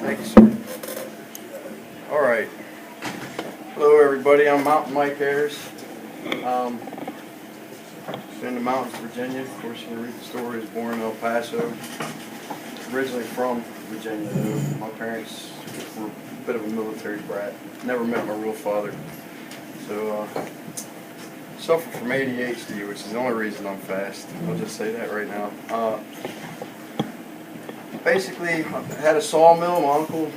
Thank you, sir. All right. Hello, everybody. I'm Mountain Mike Ayers. In the mountains, Virginia. Of course, you can read the story. I was born in El Paso. Originally from Virginia, though. My parents were a bit of a military brat. Never met my real father. So, suffer from ADHD, which is the only reason I'm fast. I'll just say that right now. Basically, I had a sawmill. My uncle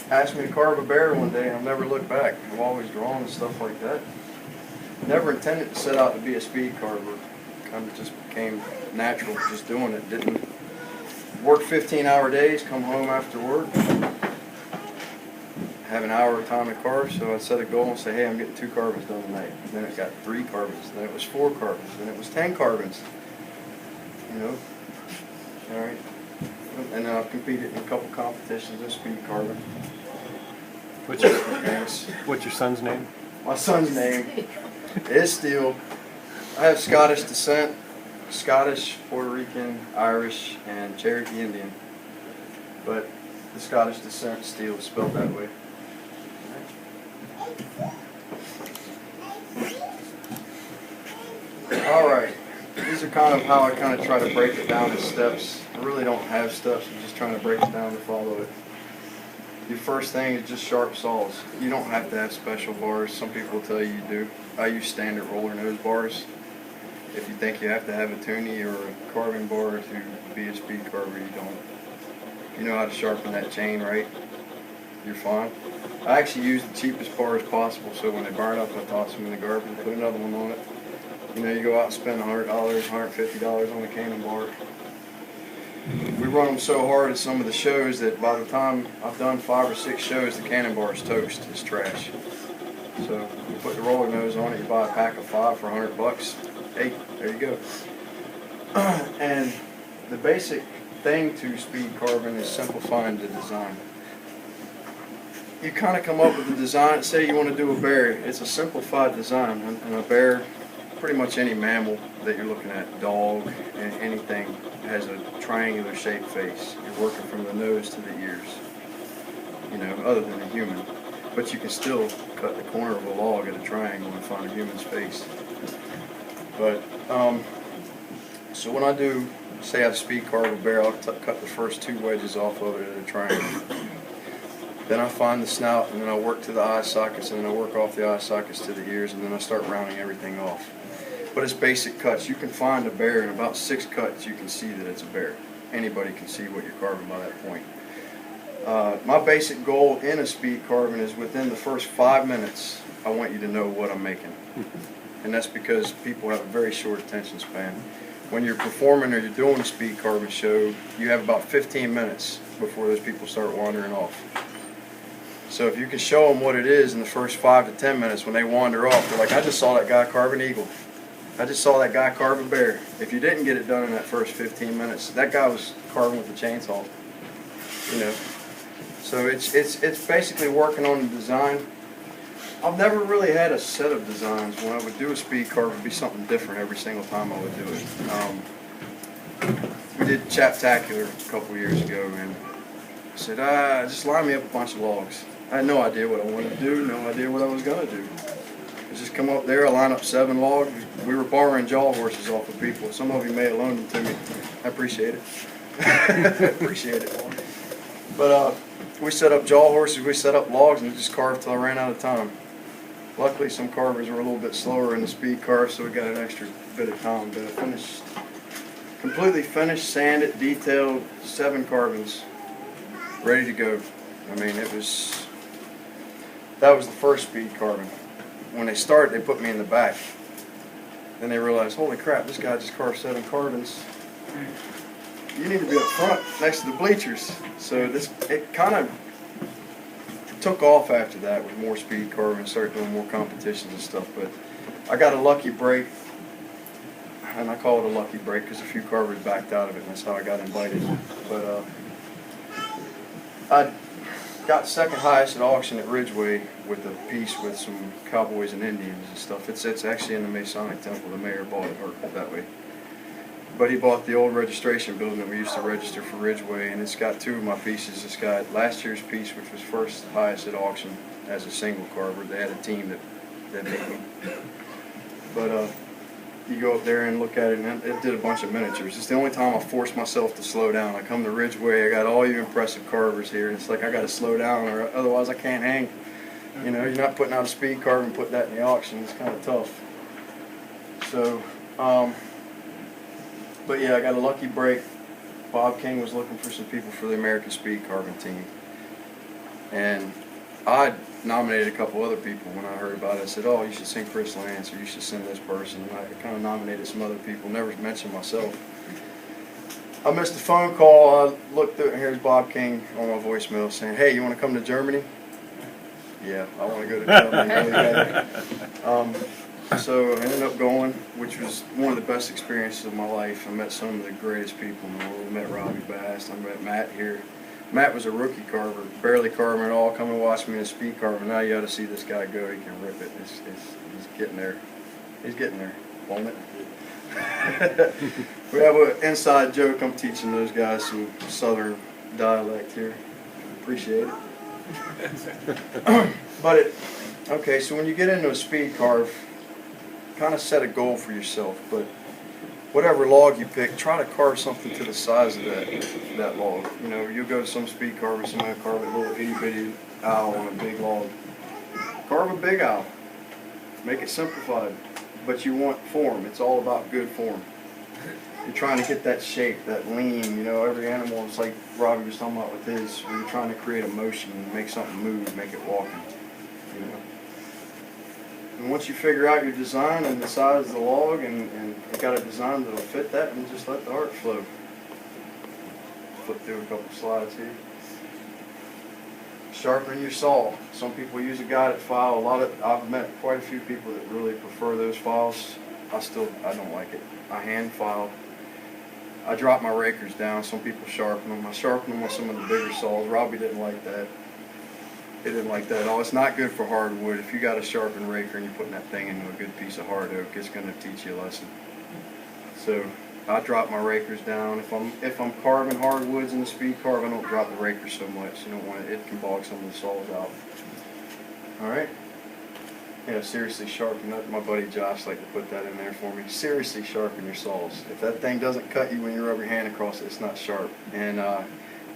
asked me to carve a bear one day, and I've never looked back. I've always drawn and stuff like that. Never intended to set out to be a speed carver. Kind of just became natural, just doing it. Didn't work 15-hour days, come home after work, have an hour of time to carve, so I'd set a goal and say, hey, I'm getting 2 carvings done tonight. And then it got 3 carvings, then it was 4 carvings, then it was 10 carvings. You know? Alright. And then I've competed in a couple competitions in speed carving. What's your son's name? My son's name is Steele. I have Scottish descent. Scottish, Puerto Rican, Irish, and Cherokee Indian. But the Scottish descent Steele is spelled that way. Alright. These are kind of how I kind of try to break it down in steps. I really don't have steps, I'm just trying to break it down to follow it. Your first thing is just sharp saws. You don't have to have special bars. Some people will tell you you do. I use standard roller nose bars. If you think you have to have a tuning or a carving bar to be a speed carver, you don't. You know how to sharpen that chain right, you're fine. I actually use the cheapest bars possible, so when they burn up, I toss them in the garbage and put another one on it. You know, you go out and spend $100, $150 on a cannon bar. We run them so hard at some of the shows that by the time I've done 5 or 6 shows, the cannon bar is toast. It's trash. So you put the roller nose on it, you buy a pack of 5 for $100. Hey, there you go. And the basic thing to speed carving is simplifying the design. You kind of come up with a design, say you want to do a bear. It's a simplified design, and a bear, pretty much any mammal that you're looking at, dog, and anything, has a triangular shaped face. You're working from the nose to the ears, you know, other than a human. But you can still cut the corner of a log at a triangle and find a human's face. But, so when I do, say I speed carve a bear, I'll cut the first 2 wedges off of it at a triangle. Then I find the snout, and then I work to the eye sockets, and then I work off the eye sockets to the ears, and then I start rounding everything off. But it's basic cuts. You can find a bear in about 6 cuts. You can see that it's a bear. Anybody can see what you're carving by that point. My basic goal in a speed carving is within the first 5 minutes, I want you to know what I'm making. And that's because people have a very short attention span. When you're performing or you're doing a speed carving show, you have about 15 minutes before those people start wandering off. So if you can show them what it is in the first 5 to 10 minutes, when they wander off, they're like, I just saw that guy carve an eagle. I just saw that guy carve a bear. If you didn't get it done in that first 15 minutes, that guy was carving with a chainsaw. You know. So it's basically working on the design. I've never really had a set of designs. When I would do a speed carve, it would be something different every single time I would do it. We did Chaptacular a couple years ago, and I said, just line me up a bunch of logs. I had no idea what I wanted to do, no idea what I was going to do. I just come up there, I line up 7 logs. We were borrowing jaw horses off of people. Some of you may have loaned them to me. I appreciate it. Appreciate it. But we set up jaw horses, we set up logs, and just carved till I ran out of time. Luckily, some carvers were a little bit slower in the speed carve, so we got an extra bit of time. But I finished, completely finished, sanded, detailed, 7 carvings, ready to go. I mean, that was the first speed carving. When they started, they put me in the back. Then they realized, holy crap, this guy just carved 7 carvings. You need to be up front next to the bleachers. So it kind of took off after that with more speed carving, started doing more competitions and stuff. But I got a lucky break, and I call it a lucky break because a few carvers backed out of it, and that's how I got invited. But I got second highest at auction at Ridgeway with a piece with some cowboys and Indians and stuff. It's actually in the Masonic Temple. The mayor bought it that way. But he bought the old registration building that we used to register for Ridgeway, and it's got two of my pieces. It's got last year's piece, which was first highest at auction as a single Carver. They had a team that made them. But you go up there and look at it, and it did a bunch of miniatures. It's the only time I force myself to slow down. I come to Ridgeway, I got all you impressive Carvers here, and it's like I got to slow down, or otherwise I can't hang. You know, you're not putting out a speed Carver and put that in the auction. It's kind of tough. So, but yeah, I got a lucky break. Bob King was looking for some people for the American Speed Carving team, and I nominated a couple other people when I heard about it. I said, "Oh, you should send Chris Lance, or you should send this person." And I kind of nominated some other people, never mentioned myself. I missed a phone call. I looked through, and here's Bob King on my voicemail saying, "Hey, you want to come to Germany?" Yeah, I want to go to Germany really bad. So I ended up going, which was one of the best experiences of my life. I met some of the greatest people in the world. I met Robbie Bass. I met Matt here. Matt was a rookie carver, barely carving at all. Come and watch me in a speed carver. Now you got to see this guy go. He can rip it. He's getting there. He's getting there. Won't it? We have an inside joke. I'm teaching those guys some southern dialect here. Appreciate it. Okay, so when you get into a speed carve, kind of set a goal for yourself, but whatever log you pick, try to carve something to the size of that log. You know, you'll go to some speed carver, somebody carve a little itty bitty owl on a big log. Carve a big owl. Make it simplified, but you want form. It's all about good form. You're trying to get that shape, that lean. You know, every animal, it's like Robbie was talking about with his, where you're trying to create a motion, make something move, make it walking. You know. And once you figure out your design and the size of the log, and you got a design that'll fit that, and just let the art flow. Flip through a couple slides here. Sharpening your saw. Some people use a guided file. I've met quite a few people that really prefer those files. I don't like it. I hand file. I drop my rakers down. Some people sharpen them. I sharpen them with some of the bigger saws. Robbie didn't like that. He didn't like that at all. It's not good for hardwood. If you got a sharpened raker and you're putting that thing into a good piece of hard oak, it's going to teach you a lesson. So I drop my rakers down. If I'm carving hardwoods in the speed carve, I don't drop the rakers so much. You don't want it can bog some of the saws out. All right. Yeah, seriously sharpen up. My buddy Josh liked to put that in there for me. Seriously sharpen your saws. If that thing doesn't cut you when you rub your hand across it, it's not sharp. And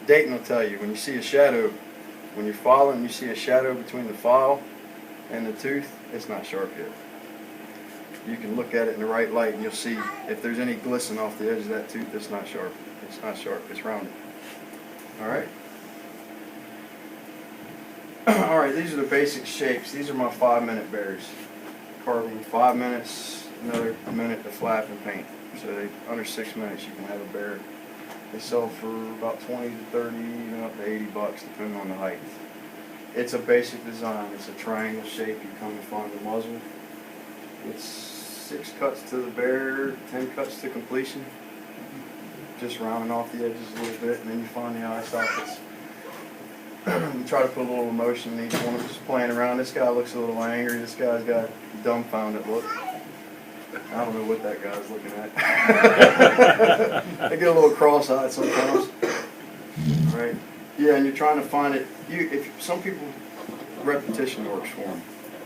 Dayton will tell you, when you see a shadow, when you're filing, you see a shadow between the file and the tooth, it's not sharp yet. You can look at it in the right light and you'll see if there's any glisten off the edge of that tooth, it's not sharp. It's not sharp, it's rounded. All right. All right, these are the basic shapes. These are my 5-minute bears. Carving 5 minutes, another minute to flap and paint. So under 6 minutes you can have a bear. They sell for about 20 to 30, even up to $80, depending on the height. It's a basic design. It's a triangle shape. You come to find the muzzle. It's 6 cuts to the bear, 10 cuts to completion. Just rounding off the edges a little bit, and then you find the eye sockets. You try to put a little emotion in each one. Just playing around. This guy looks a little angry. This guy's got a dumbfounded look. I don't know what that guy's looking at. I get a little cross-eyed sometimes. All right. Yeah, and you're trying to find it. Some people, repetition works for them.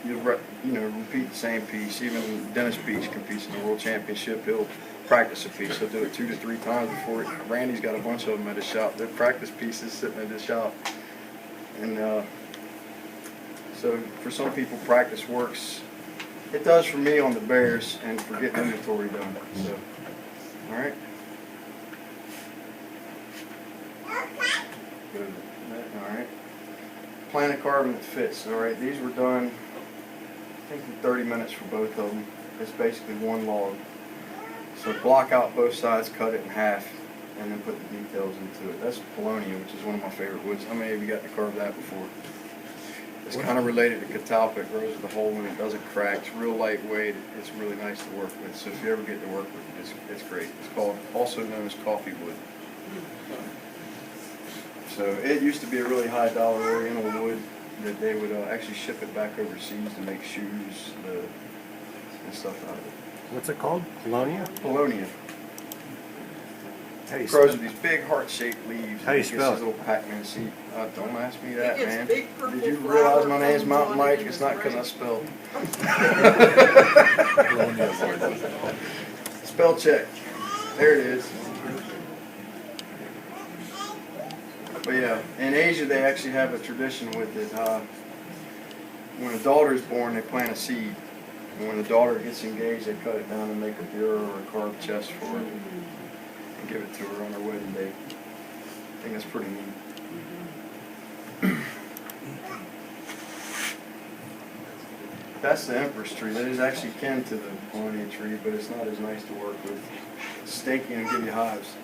You repeat the same piece. Even Dennis Beach competes in the World Championship. He'll practice a piece. He'll do it 2 to 3 times before it. Randy's got a bunch of them at his shop. They're practice pieces sitting at his shop. And so for some people, practice works. It does for me on the bears and for getting inventory done. So, all right. Good. All right. Plan of carving that fits. All right. These were done, I think, in 30 minutes for both of them. It's basically one log. So block out both sides, cut it in half, and then put the details into it. That's Polonia, which is one of my favorite woods. How many of you got to carve that before? It's kind of related to catalpa. It grows with a hole in it, doesn't crack. It's real lightweight. It's really nice to work with. So if you ever get to work with it, it's great. It's also known as coffee wood. So it used to be a really high dollar oriental wood that they would actually ship it back overseas to make shoes and stuff out of it. What's it called? Polonia? Polonia. How you Grows spell- with these big heart-shaped leaves. How you He gets spell his it? little Pac-Man seat. Don't ask me that, It gets man. big purple Did you realize my flower name's comes Mountain on Mike? it in It's the not because I spring. spelled. Spell check. There it is. But yeah, in Asia they actually have a tradition with it. When a daughter is born, they plant a seed. And when the daughter gets engaged, they cut it down and make a bureau or a carved chest for her and give it to her on her wedding day. I think that's pretty neat. That's the empress tree. That is actually kin to the Millennium tree, but it's not as nice to work with. It's stinky and give you hives.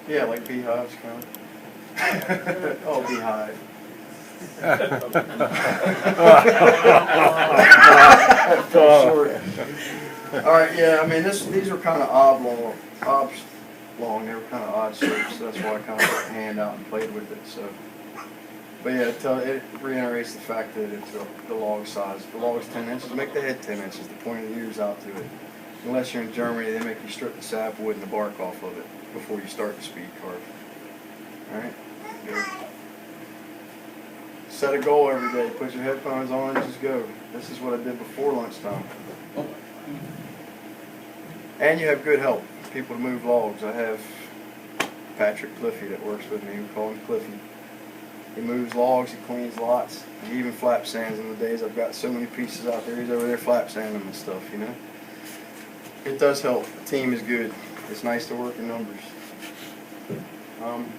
Yeah, like beehives, kind of. Oh, beehive. All right, yeah. I mean, these were kind of oblong. They were kind of odd shapes. So that's why I kind of put my hand out and played with it. So, but yeah, it reiterates the fact that it's the log size. The log's 10 inches. Make the head 10 inches. The point of the ears out to it. Unless you're in Germany, they make you strip the sapwood and the bark off of it before you start the speed carve. All right. Good. Set a goal every day. Put your headphones on and just go. This is what I did before lunchtime. And you have good help. People to move logs. I have Patrick Cliffy that works with me. We call him Cliffy. He moves logs. He cleans lots. He even flap sands in the days I've got so many pieces out there. He's over there flap sanding and stuff, you know. It does help. The team is good. It's nice to work in numbers.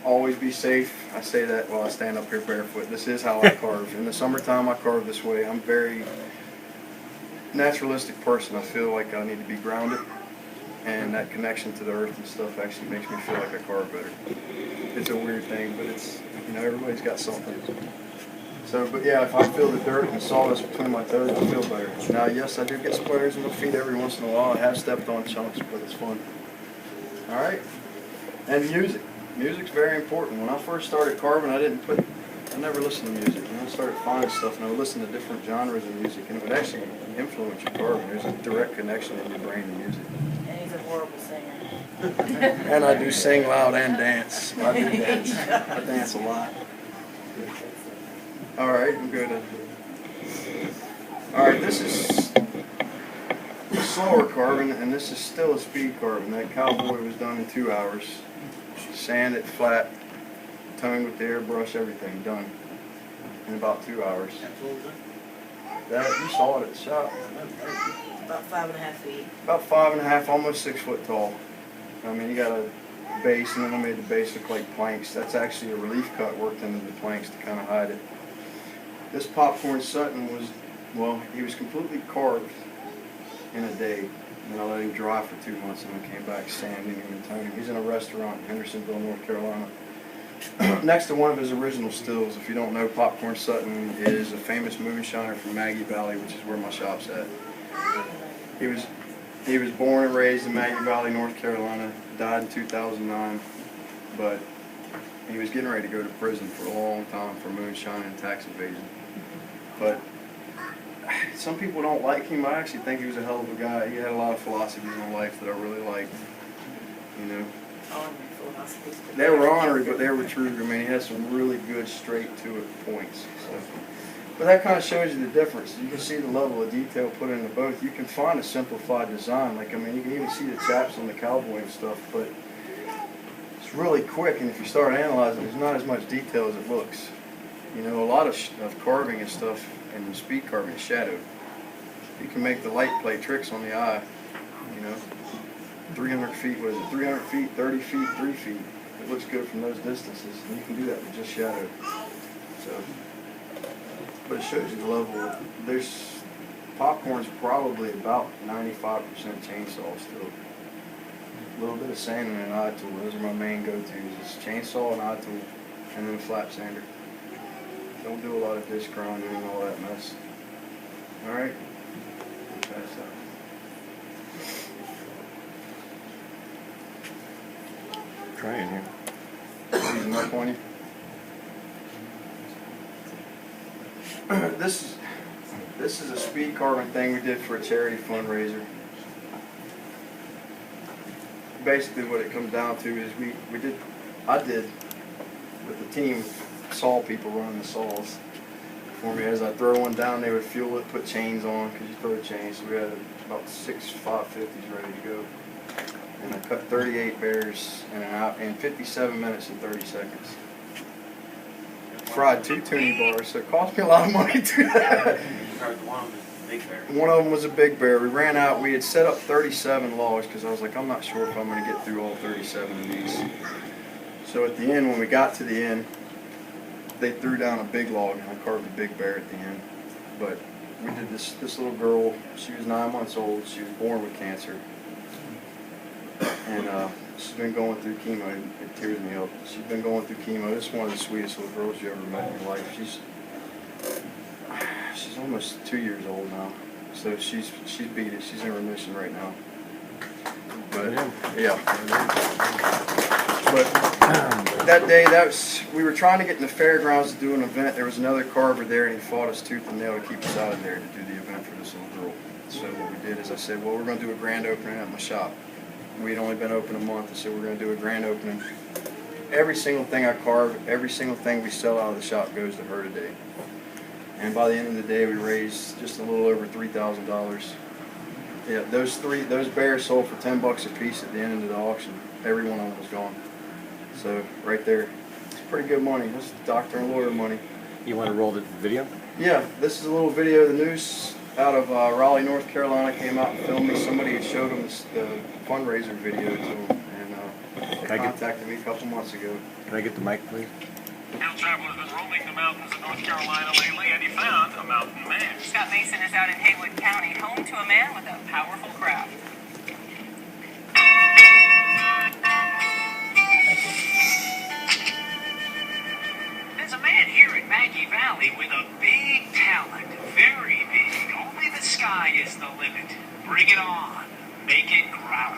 Always be safe. I say that while I stand up here barefoot. This is how I carve. In the summertime, I carve this way. I'm a very naturalistic person. I feel like I need to be grounded, and that connection to the earth and stuff actually makes me feel like I carve better. It's a weird thing, but it's, you know, everybody's got something. So, but yeah, if I feel the dirt and sawdust between my toes, I feel better. Now, yes, I do get splinters in my feet every once in a while. I have stepped on chunks, but it's fun. All right, and music. Music's very important. When I first started carving, I never listened to music. And I started finding stuff, and I would listen to different genres of music, and it would actually influence your carving. There's a direct connection in your brain to music. And he's a horrible singer. And I do sing loud and dance. I do dance. I dance a lot. All right, I'm good. All right, this is slower carving, and this is still a speed carving. That cowboy was done in 2 hours. Sand it flat, toned with the airbrush, everything done in about 2 hours. That you saw it at the shop. About 5.5 feet. About 5.5, almost 6 foot tall. I mean, you got a base, and then I made the base look like planks. That's actually a relief cut worked into the planks to kind of hide it. This popcorn Sutton was, well, he was completely carved in a day. And I let him dry for 2 months, and then came back sanding him and toning. He's in a restaurant in Hendersonville, North Carolina. Next to one of his original stills, if you don't know, Popcorn Sutton is a famous moonshiner from Maggie Valley, which is where my shop's at. He was born and raised in Maggie Valley, North Carolina. Died in 2009, but he was getting ready to go to prison for a long time for moonshining and tax evasion. But some people don't like him. I actually think he was a hell of a guy. He had a lot of philosophies in life that I really liked. You know, Philosophies. they were honorary, but they were true. I mean, he had some really good, straight-to-it points. So. But that kind of shows you the difference. You can see the level of detail put into both. You can find a simplified design. Like, I mean, you can even see the chaps on the cowboy and stuff, but it's really quick, and if you start analyzing, there's not as much detail as it looks. You know, a lot of carving and stuff and speed carving is shadowed. You can make the light play tricks on the eye, you know. 300 feet, what is it, 300 feet, 30 feet, 3 feet. It looks good from those distances, and you can do that with just shadow. So, but it shows you the level. There's, popcorn's probably about 95% chainsaw still. A little bit of sanding and an eye tool. Those are my main go-tos. It's chainsaw and eye tool, and then a flap sander. Don't do a lot of disc grinding and all that mess. All right. Pass that. Trying here. Easing up on you. This is a speed carving thing we did for a charity fundraiser. basically what it comes down to is I did with the team saw people running the saws for me. As I throw one down, they would fuel it, put chains on, because you throw chains. So we had about 6 550s ready to go. And I cut 38 bears in 57 minutes and 30 seconds. Fried 2 tuna bars, so it cost me a lot of money to do that. One of them was a big bear. We ran out. We had set up 37 logs because I was like, I'm not sure if I'm going to get through all 37 of these. So at the end, when we got to the end, they threw down a big log, and I carved a big bear at the end. But we did this little girl. She was 9 months old. She was born with cancer, and she's been going through chemo. It tears me up. She's been going through chemo. This is one of the sweetest little girls you ever met in your life. She's almost 2 years old now, so she's beat it. She's in remission right now. But yeah. But that day, we were trying to get in the fairgrounds to do an event. There was another carver there, and he fought us tooth and nail to keep us out of there to do the event for this little girl. So what we did is I said, well, we're going to do a grand opening at my shop. We'd only been open a month. I said, we're going to do a grand opening. Every single thing I carve, every single thing we sell out of the shop goes to her today. And by the end of the day, we raised just a little over $3,000. Yeah, those bears sold for $10 a piece at the end of the auction. Every one of them was gone. So right there, it's pretty good money. This is doctor and lawyer money. You want to roll the video? Yeah, this is a little video. The news out of Raleigh, North Carolina came out and filmed me. Somebody had showed them the fundraiser video to them, and they contacted me a couple months ago. Can I get the mic, please? Hill Traveler has been roaming the mountains of North Carolina lately, and he found a mountain man. Scott Mason is out in Haywood County, home to a man with a powerful craft. There's a man here in Maggie Valley with a big talent, very big. Only the sky is the limit. Bring it on. Make it growl.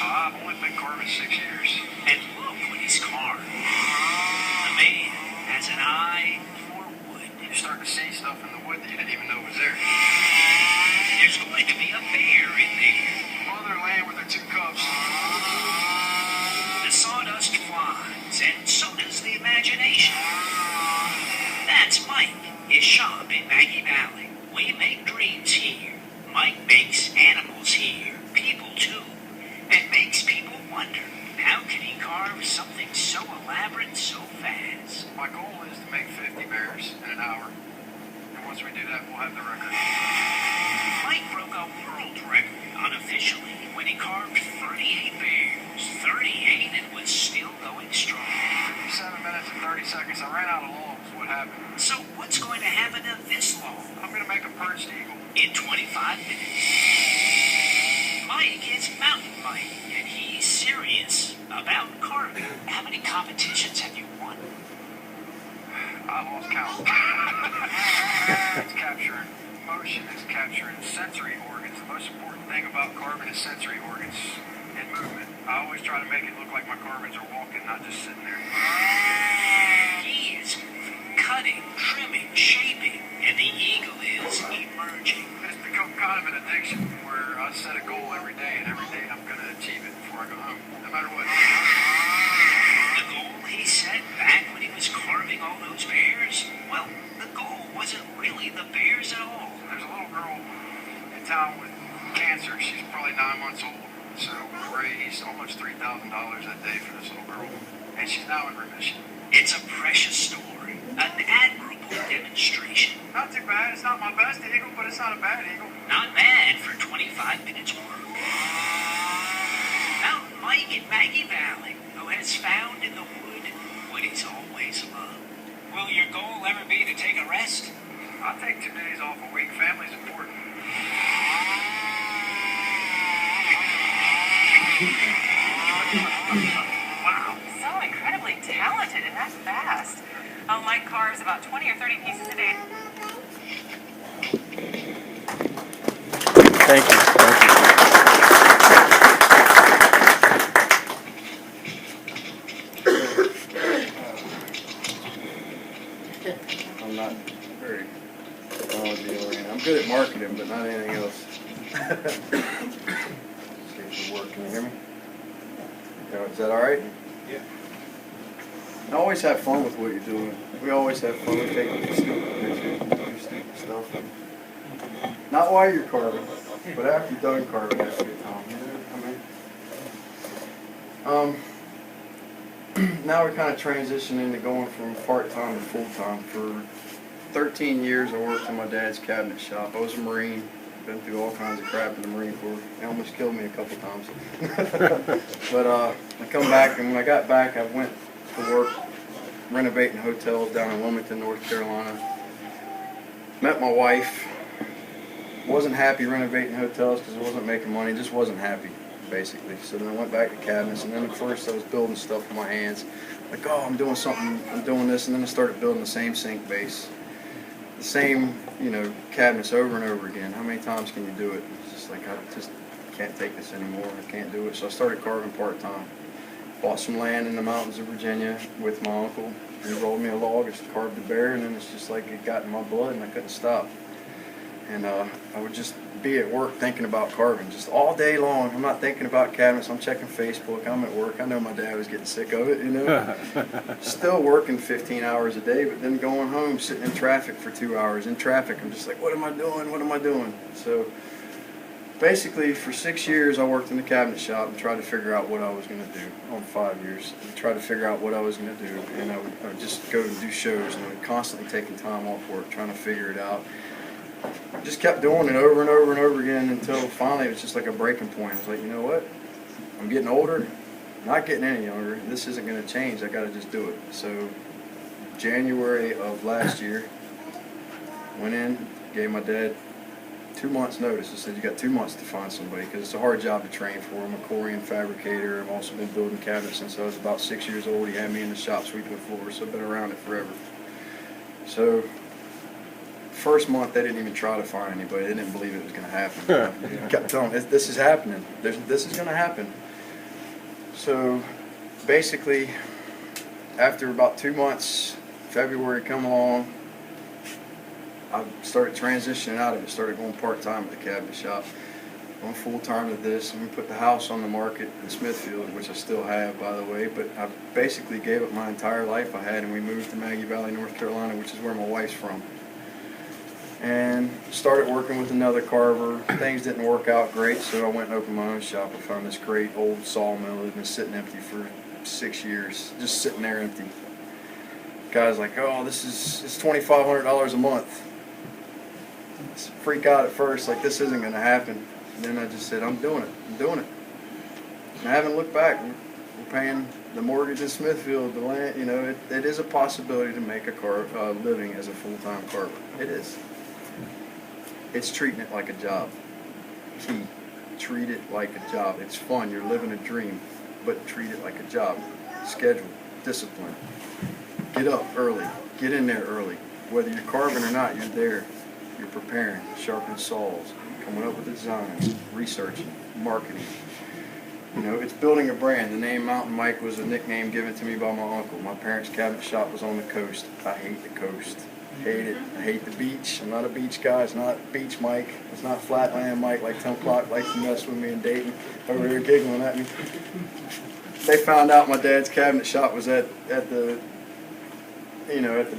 I've only been carving 6 years. And look what he's carved. The man has an eye for wood. You're starting to see stuff in the wood that you didn't even know was there. There's going to be a bear in there. Mother laying with her 2 cubs. The sawdust flies, and so does the imagination. That's Mike, his shop in Maggie Valley. We make dreams here. Mike makes animals here, people too, and makes people wonder, how can he carve something so elaborate so fast? My goal is to make 50 bears in an hour, and once we do that, we'll have the record. Mike broke a world record unofficially when he carved 38 bears. 38 and was still going strong. 57 minutes and 30 seconds. I ran out of logs. What happened? So what's going to happen to this log? I'm going to make a perched eagle. In 25 minutes. Mike is mountain Mike, and he's serious about carving. How many competitions have you won? I lost count. It's capturing motion, it's capturing sensory organs. The most important thing about carving is sensory organs and movement. I always try to make it look like my carvings are walking, not just sitting there. He is cutting, trimming, shaping, and the eagle is emerging. It's become kind of an addiction where I set a goal every day, and every day I'm going to achieve it before I go home, no matter what. The goal he set back when he was carving all those bears, well, the goal wasn't really the bears at all. There's a little girl in town with cancer. She's probably 9 months old. So we raised almost $3,000 that day for this little girl, and she's now in remission. It's a precious story, an admirable demonstration. Not too bad. It's not my best eagle, but it's not a bad eagle. Not bad for 25 minutes work. Mountain Mike in Maggie Valley, who has found in the wood what he's always loved. Will your goal ever be to take a rest? I'll take 2 days off a week. Family's important. Wow, so incredibly talented and that fast. Mike carves about 20 or 30 pieces a day. Thank you. I'm not very technology oriented. I'm good at marketing, but not anything else. It work. Can you hear me? Is that all right? Yeah. And always have fun with what you're doing. We always have fun. We take stupid pictures and do stupid stuff. Not while you're carving, but after you're done carving, that's a good time. You know what I mean? Now we're kind of transitioning into going from part-time to full-time. For 13 years, I worked in my dad's cabinet shop. I was a Marine. Been through all kinds of crap in the Marine Corps. They almost killed me a couple times. But I come back, and when I got back, I went to work renovating hotels down in Wilmington, North Carolina. Met my wife. Wasn't happy renovating hotels because I wasn't making money. Just wasn't happy, basically. So then I went back to cabinets, and then at first I was building stuff with my hands. Like, oh, I'm doing something, I'm doing this, and then I started building the same sink base. The same, you know, cabinets over and over again. How many times can you do it? It's just like, I just can't take this anymore. I can't do it. So I started carving part-time. Bought some land in the mountains of Virginia with my uncle. He rolled me a log, I just carved a bear, and then it's just like it got in my blood and I couldn't stop. And I would just be at work thinking about carving, just all day long. I'm not thinking about cabinets, I'm checking Facebook, I'm at work. I know my dad was getting sick of it, you know. Still working 15 hours a day, but then going home, sitting in traffic for 2 hours. In traffic, I'm just like, what am I doing, what am I doing? So basically, for 6 years, I worked in the cabinet shop and tried to figure out what I was going to do. On 5 years, I tried to figure out what I was going to do, and I would just go and do shows, and I would constantly taking time off work, trying to figure it out. Just kept doing it over and over and over again until finally it was just like a breaking point. I was like, you know what? I'm getting older, not getting any younger. This isn't going to change. I got to just do it. So January of last year, went in, gave my dad 2 months notice. I said, you got 2 months to find somebody because it's a hard job to train for. I'm a Korean fabricator. I've also been building cabinets since I was about 6 years old. He had me in the shop sweeping the floor, so I've been around it forever. So first month, they didn't even try to find anybody. They didn't believe it was going to happen. I kept telling them, this is happening. This is going to happen. So basically, after about 2 months, February come along, I started transitioning out of it, started going part-time at the cabinet shop, going full-time to this, and we put the house on the market in Smithfield, which I still have, by the way, but I basically gave up my entire life I had, and we moved to Maggie Valley, North Carolina, which is where my wife's from. And started working with another carver. Things didn't work out great, so I went and opened my own shop. I found this great old sawmill that had been sitting empty for 6 years, just sitting there empty. Guy's like, oh, it's $2,500 a month. Freak out at first, like this isn't going to happen. And then I just said, I'm doing it. And I haven't looked back. We're paying the mortgage in Smithfield, the land, you know, it is a possibility to make a living as a full-time carver. It is. It's treating it like a job. Key. Treat it like a job. It's fun. You're living a dream, but treat it like a job. Schedule. Discipline. Get up early. Get in there early. Whether you're carving or not, you're there. You're preparing, sharpening saws, coming up with designs, researching, marketing. You know, it's building a brand. The name Mountain Mike was a nickname given to me by my uncle. My parents' cabinet shop was on the coast. I hate the coast. Hate it. I hate the beach. I'm not a beach guy. It's not Beach Mike. It's not Flatland Mike like Tim Clark likes to mess with me and Dayton over there giggling at me. They found out my dad's cabinet shop was at the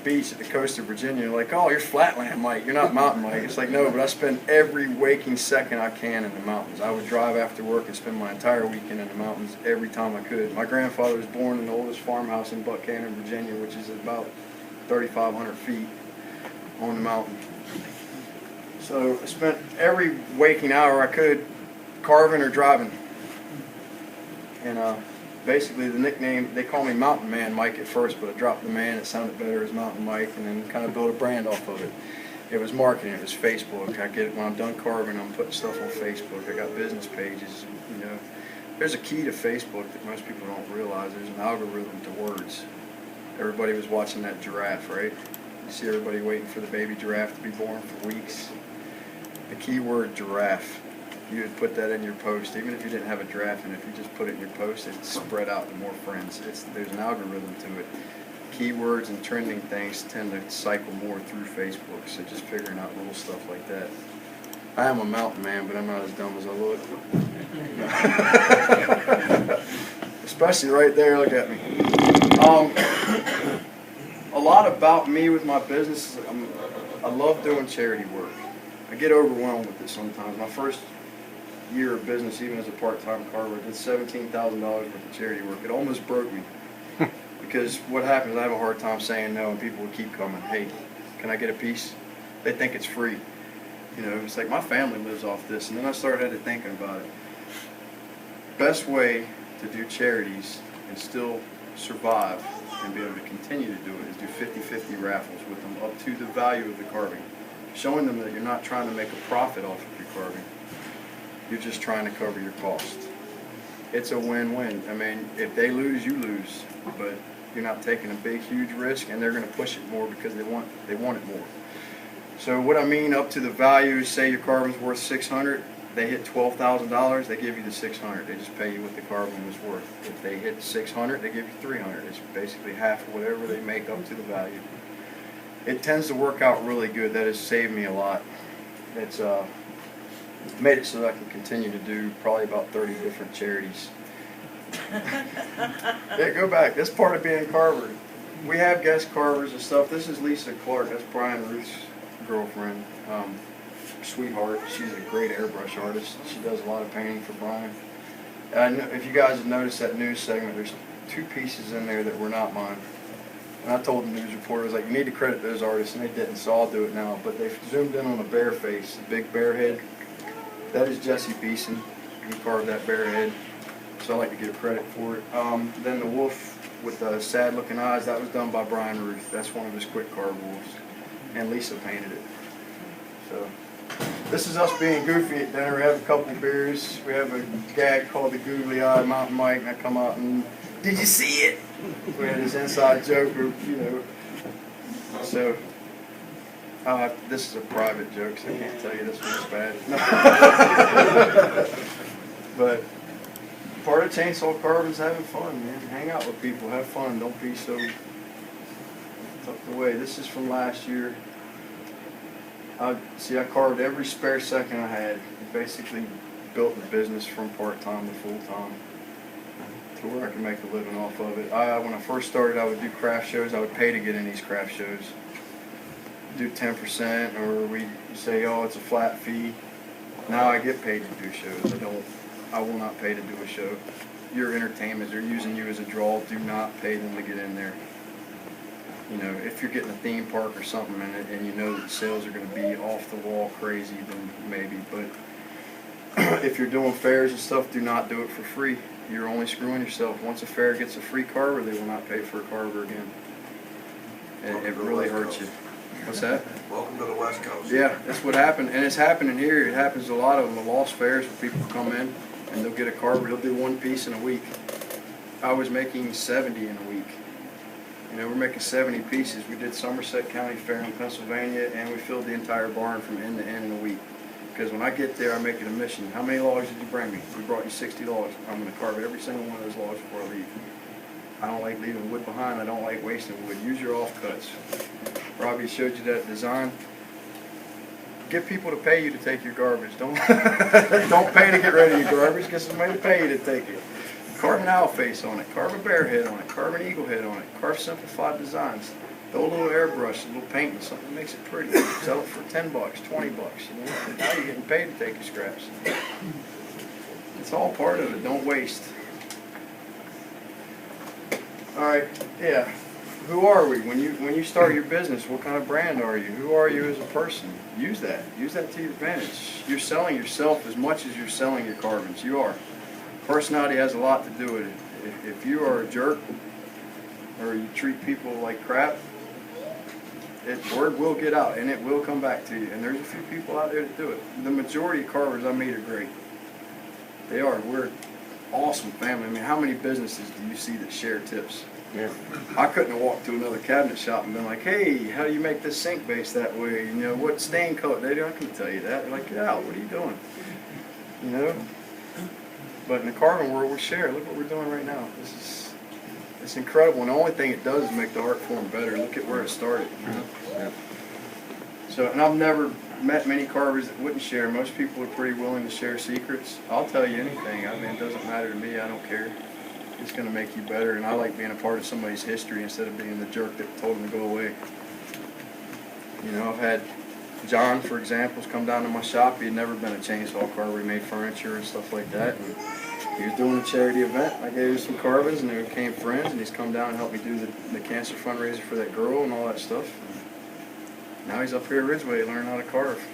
beach at the coast of Virginia. Like, oh, you're Flatland Mike. You're not Mountain Mike. It's like, no, but I spend every waking second I can in the mountains. I would drive after work and spend my entire weekend in the mountains every time I could. My grandfather was born in the oldest farmhouse in Buchanan, Virginia, which is about 3,500 feet on the mountain. So I spent every waking hour I could carving or driving. And basically the nickname, they call me Mountain Man Mike at first, but I dropped the man, it sounded better as Mountain Mike, and then kind of built a brand off of it. It was marketing, it was Facebook. I get it when I'm done carving, I'm putting stuff on Facebook. I got business pages, you know. There's a key to Facebook that most people don't realize. There's an algorithm to words. Everybody was watching that giraffe, right? You see everybody waiting for the baby giraffe to be born for weeks. The keyword giraffe, you would put that in your post, even if you didn't have a giraffe in it, if you just put it in your post, it'd spread out to more friends. There's an algorithm to it. Keywords and trending things tend to cycle more through Facebook, so just figuring out little stuff like that. I am a mountain man, but I'm not as dumb as I look. Especially right there, look at me. A lot about me with my business is I love doing charity work. I get overwhelmed with it sometimes. My first year of business, even as a part-time carver, I did $17,000 worth of charity work. It almost broke me. Because what happens, I have a hard time saying no, and people will keep coming. Hey, can I get a piece? They think it's free. You know, it's like my family lives off this. And then I started thinking about it. Best way to do charities and still survive and be able to continue to do it is do 50-50 raffles with them up to the value of the carving. Showing them that you're not trying to make a profit off of your carving. You're just trying to cover your costs. It's a win-win. I mean, if they lose, you lose. But you're not taking a big, huge risk, and they're going to push it more because they want it more. So what I mean, up to the value, say your carving's worth $600, they hit $12,000, they give you the $600. They just pay you what the carving was worth. If they hit $600, they give you $300. It's basically half of whatever they make up to the value. It tends to work out really good. That has saved me a lot. It's made it so that I can continue to do probably about 30 different charities. Yeah, go back. That's part of being Carver. We have guest carvers and stuff. This is Lisa Clark. That's Brian Ruth's girlfriend. Sweetheart. She's a great airbrush artist. She does a lot of painting for Brian. And if you guys have noticed that news segment, there's 2 pieces in there that were not mine. And I told the news reporters, like, you need to credit those artists, and they didn't, so I'll do it now. But they zoomed in on a bear face, a big bear head. That is Jesse Beeson. He carved that bear head, so I like to give credit for it. Then the wolf with the sad-looking eyes, that was done by Brian Ruth. That's one of his quick carved wolves. And Lisa painted it. So this is us being goofy at dinner. We have a couple beers. We have a gag called the Googly Eye Mountain Mike, and I come out and, did you see it? We had this inside joke, or, you know. So this is a private joke, so I can't tell you this one's bad. But part of chainsaw carving's having fun, man. Hang out with people, have fun. Don't be so tucked away. This is from last year. I carved every spare second I had. Basically built the business from part-time to full-time to where I can make a living off of it. When I first started, I would do craft shows. I would pay to get in these craft shows. Do 10%, or we say, oh, it's a flat fee. Now I get paid to do shows. I will not pay to do a show. Your entertainment, they're using you as a draw. Do not pay them to get in there. You know, if you're getting a theme park or something in it, and you know that sales are going to be off the wall crazy, then maybe. But if you're doing fairs and stuff, do not do it for free. You're only screwing yourself. Once a fair gets a free carver, they will not pay for a carver again. And it really hurts you. What's that? Welcome to the West Coast. Yeah, that's what happened, and it's happening here. It happens a lot of them. The lost fairs where people come in and they'll get a carver. They'll do 1 piece in a week. I was making 70 in a week. You know, we're making 70 pieces. We did Somerset County Fair in Pennsylvania, and we filled the entire barn from end to end in a week. Because when I get there, I make it a mission. How many logs did you bring me? We brought you 60 logs. I'm going to carve every single one of those logs before I leave. I don't like leaving wood behind. I don't like wasting wood. Use your offcuts. Robbie showed you that design. Get people to pay you to take your garbage. Don't pay to get rid of your garbage. Get somebody to pay you to take it. Carve an owl face on it. Carve a bear head on it. Carve an eagle head on it. Carve simplified designs. Throw a little airbrush, a little paint, and something that makes it pretty. Sell it for $10, $20. You know, now you're getting paid to take your scraps. It's all part of it. Don't waste. All right. Yeah. Who are we? When you start your business, what kind of brand are you? Who are you as a person? Use that. Use that to your advantage. You're selling yourself as much as you're selling your carvings. You are. Personality has a lot to do with it. If you are a jerk or you treat people like crap, word will get out and it will come back to you. And there's a few people out there that do it. The majority of carvers I meet are great. They are. We're an awesome family. I mean, how many businesses do you see that share tips? Yeah. I couldn't have walked to another cabinet shop and been like, hey, how do you make this sink base that way? You know, what stain color? They don't can tell you that. They're like, get out. What are you doing? You know? But in the carving world, we share. Look what we're doing right now. It's incredible. And the only thing it does is make the art form better. Look at where it started. You know? Yeah. So, and I've never met many carvers that wouldn't share. Most people are pretty willing to share secrets. I'll tell you anything. I mean, it doesn't matter to me. I don't care. It's going to make you better, and I like being a part of somebody's history instead of being the jerk that told them to go away. You know, I've had John, for example, come down to my shop. He had never been a chainsaw carver. He made furniture and stuff like that. And he was doing a charity event. I gave him some carvings, and they became friends, and he's come down and helped me do the cancer fundraiser for that girl and all that stuff. Now he's up here at Ridgeway learning how to carve.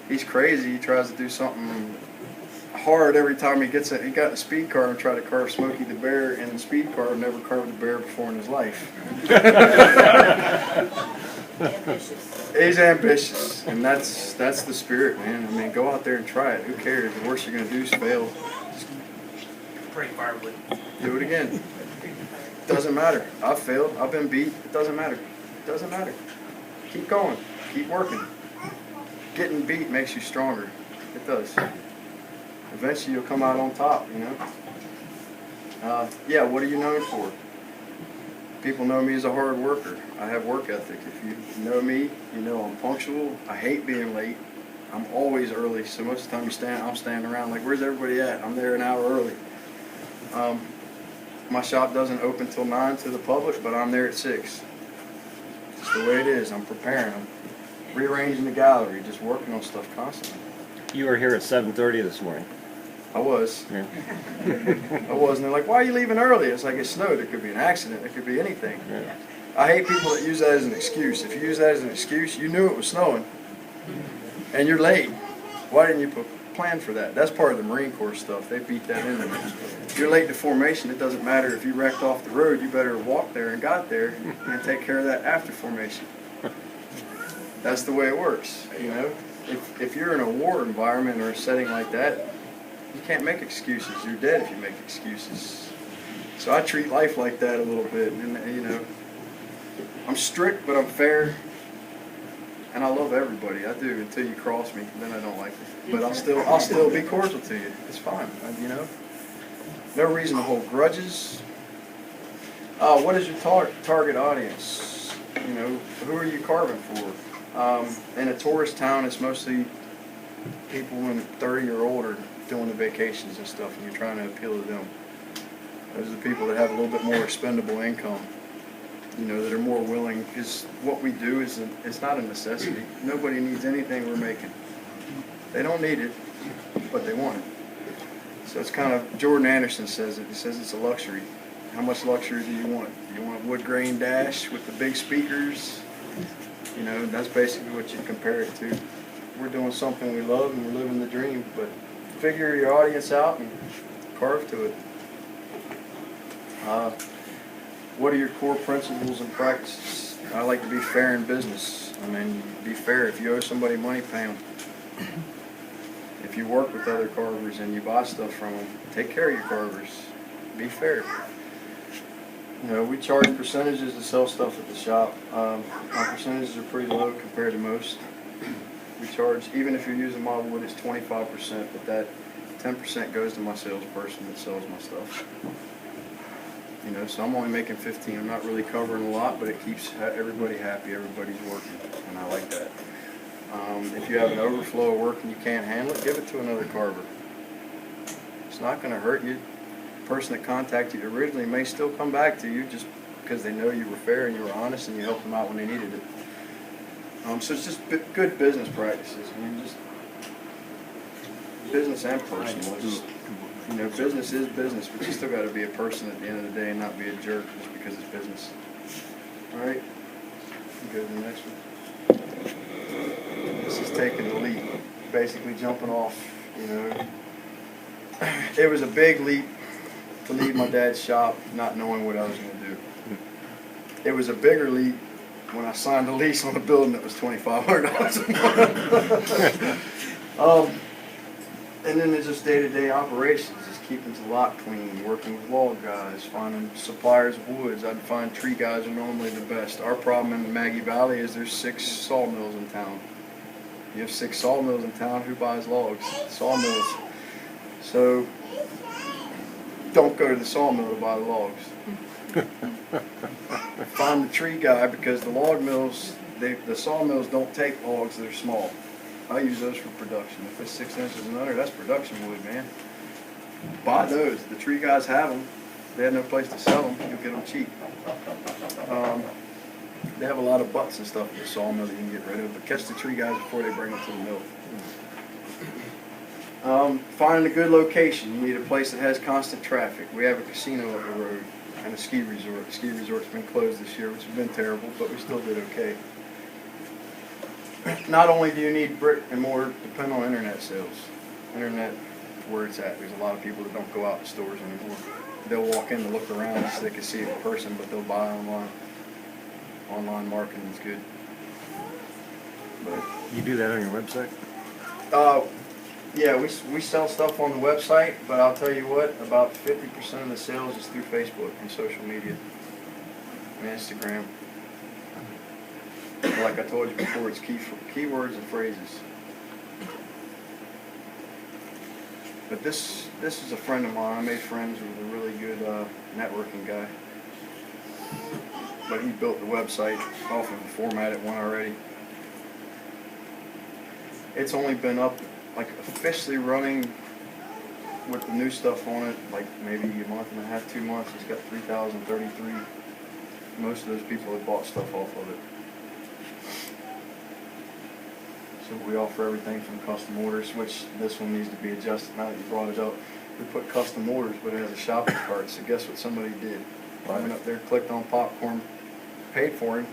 He's crazy. He tries to do something hard every time he gets it. He got a speed carve and tried to carve Smokey the Bear, and the speed carve never carved a bear before in his life. Ambitious. He's ambitious, and that's the spirit, man. I mean, go out there and try it. Who cares? The worst you're gonna do is fail. Just Pretty firewood. do it again. Doesn't matter. I've failed. I've been beat. It doesn't matter. It doesn't matter. Keep going. Keep working. Getting beat makes you stronger. It does. Eventually you'll come out on top, you know. Yeah, what are you known for? People know me as a hard worker. I have work ethic. If you know me, you know I'm punctual. I hate being late. I'm always early, so most of the time I'm standing around like, where's everybody at? I'm there an hour early. My shop doesn't open till 9 to the public, but I'm there at 6. It's the way it is. I'm preparing. I'm rearranging the gallery, just working on stuff constantly. You were here at 7:30 this morning. I was. Yeah. I was, and they're like, why are you leaving early? It's like, it snowed. It could be an accident. It could be anything. Yeah. I hate people that use that as an excuse. If you use that as an excuse, you knew it was snowing, and you're late. Why didn't you plan for that? That's part of the Marine Corps stuff. They beat that into me. If you're late to formation, it doesn't matter if you wrecked off the road. You better walk there and got there and take care of that after formation. That's the way it works, you know. If you're in a war environment or a setting like that, you can't make excuses. You're dead if you make excuses. So I treat life like that a little bit, and you know, I'm strict, but I'm fair, and I love everybody. I do until you cross me, then I don't like it. But I'll still be cordial to you. It's fine, you know. No reason to hold grudges. What is your target audience? You know, who are you carving for? In a tourist town, it's mostly people in 30 or older doing the vacations and stuff, and you're trying to appeal to them. Those are the people that have a little bit more expendable income, you know, that are more willing, because what we do is it's not a necessity. Nobody needs anything we're making. They don't need it, but they want it. So it's kind of, Jordan Anderson says it. He says it's a luxury. How much luxury do you want? Do you want a wood grain dash with the big speakers? You know, that's basically what you compare it to. We're doing something we love and we're living the dream, but figure your audience out and carve to it. What are your core principles and practices? I like to be fair in business. I mean, be fair. If you owe somebody money, pay them. If you work with other carvers and you buy stuff from them, take care of your carvers. Be fair. You know, we charge percentages to sell stuff at the shop. Our percentages are pretty low compared to most. We charge, even if you're using model wood, it's 25%, but that 10% goes to my salesperson that sells my stuff. You know, so I'm only making 15. I'm not really covering a lot, but it keeps everybody happy. Everybody's working, and I like that. If you have an overflow of work and you can't handle it, give it to another carver. It's not going to hurt you. The person that contacted you originally may still come back to you just because they know you were fair and you were honest and you helped them out when they needed it. So it's just good business practices. I mean, just business and personal. Just, you know, business is business, but you still got to be a person at the end of the day and not be a jerk just because it's business. All right, go to the next one. This is taking the leap, basically jumping off. You know, it was a big leap to leave my dad's shop, not knowing what I was going to do. It was a bigger leap when I signed a lease on a building that was $2,500 a month. And then there's just day-to-day operations, just keeping the lot clean, working with log guys, finding suppliers of woods. I'd find tree guys are normally the best. Our problem in the Maggie Valley is there's 6 sawmills in town. You have 6 sawmills in town, who buys logs? Sawmills. So don't go to the sawmill to buy the logs. Find the tree guy, because the log mills the sawmills don't take logs that are small. I use those for production. If it's 6 inches and under, that's production wood, man. Buy those. The tree guys have them. They have no place to sell them. You'll get them cheap. They have a lot of butts and stuff at the sawmill that you can get rid of, but catch the tree guys before they bring them to the mill. Finding a good location. You need a place that has constant traffic. We have a casino up the road and a ski resort. The ski resort's been closed this year, which has been terrible, but we still did okay. Not only do you need brick and mortar, depend on internet sales. Internet, where it's at. There's a lot of people that don't go out to stores anymore. They'll walk in to look around so they can see it in person, but they'll buy online. Online marketing is good. But You do that on your website? yeah, we sell stuff on the website, but I'll tell you what, about 50% of the sales is through Facebook and social media and Instagram. Like I told you before, it's keywords and phrases. But this is a friend of mine. I made friends with a really good networking guy. But he built the website off of a formatted one already. It's only been up, like officially running with the new stuff on it, like maybe a month and a half, 2 months. It's got 3,033. Most of those people have bought stuff off of it. So we offer everything from custom orders, which this one needs to be adjusted now that you brought it up. We put custom orders, but it has a shopping cart, so guess what somebody did? I went up there, clicked on popcorn, paid for it,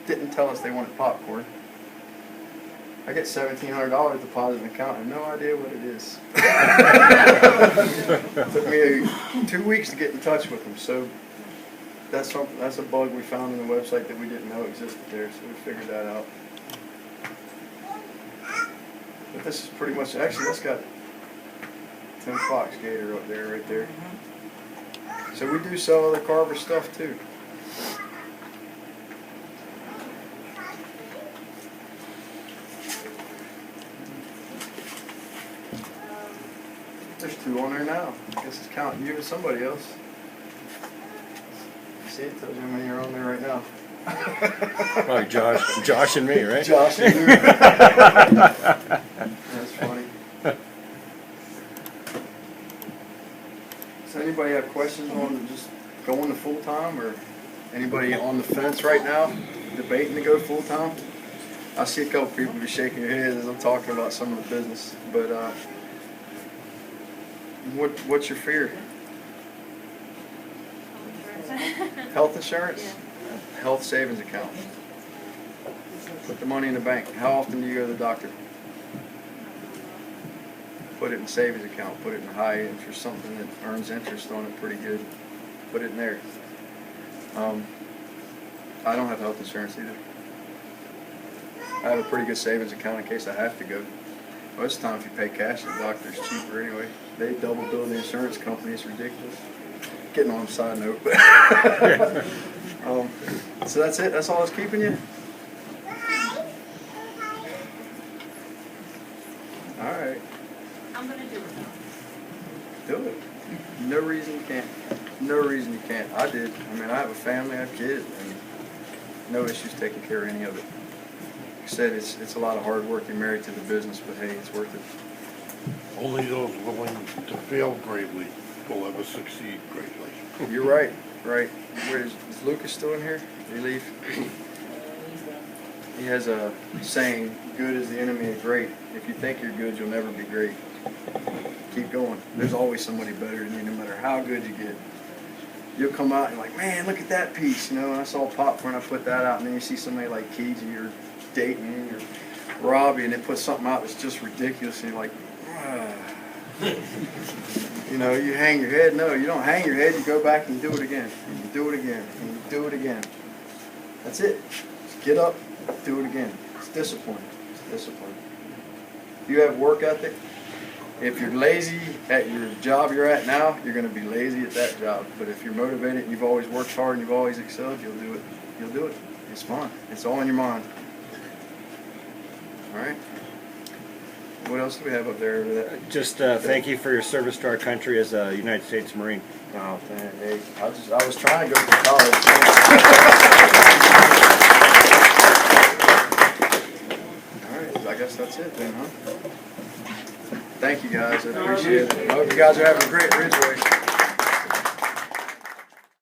didn't tell us they wanted popcorn. I get $1,700 deposit in the account, I have no idea what it is. It took me 2 weeks to get in touch with them, so that's a bug we found in the website that we didn't know existed there, so we figured that out. But this is pretty much, actually that's got Tim Fox Gator up there, right there. So we do sell other Carver stuff too. There's 2 on there now. I guess it's counting you and somebody else. See, it tells you how many are on there right now. Probably Josh and me, right? Josh and you. That's funny. Does anybody have questions on just going to full time, or anybody on the fence right now debating to go full time? I see a couple people be shaking their heads as I'm talking about some of the business, but what's your fear? Health insurance? Yeah. Health savings account. Put the money in the bank. How often do you go to the doctor? Put it in savings account. Put it in high interest, something that earns interest on it pretty good. Put it in there. I don't have health insurance either. I have a pretty good savings account in case I have to go. Most of the time if you pay cash, the doctor's cheaper anyway. They double bill the insurance company. It's ridiculous. Getting on a side note. So that's it? That's all that's keeping you? Alright. I'm gonna do it though. Do it. No reason you can't. No reason you can't. I did. I mean, I have a family, I have kids, and no issues taking care of any of it. Like I said, it's a lot of hard work. You're married to the business, but hey, it's worth it. Only those willing to fail bravely will ever succeed greatly. You're right, right. Is Lucas still in here? Did he leave? He has a saying, good is the enemy of great. If you think you're good, you'll never be great. Keep going. There's always somebody better than you, no matter how good you get. You'll come out and you're like, man, look at that piece, you know, and I saw popcorn, I put that out, and then you see somebody like Keezy or Dayton or Robbie, and they put something out that's just ridiculous, and you're like, ah. You know, you hang your head. No, you don't hang your head, you go back and you do it again, and you do it again, and you do it again. That's it. Just get up, do it again. It's discipline. It's discipline. You have work ethic. If you're lazy at your job you're at now, you're going to be lazy at that job. But if you're motivated and you've always worked hard and you've always excelled, you'll do it. You'll do it. It's fun. It's all in your mind. All right? What else do we have up there? Just thank you for your service to our country as a United States Marine. Oh, man. Hey, I was trying to go to college. guess that's it then, huh? Thank you guys, I appreciate it. I hope you guys are having a great Ridge Race.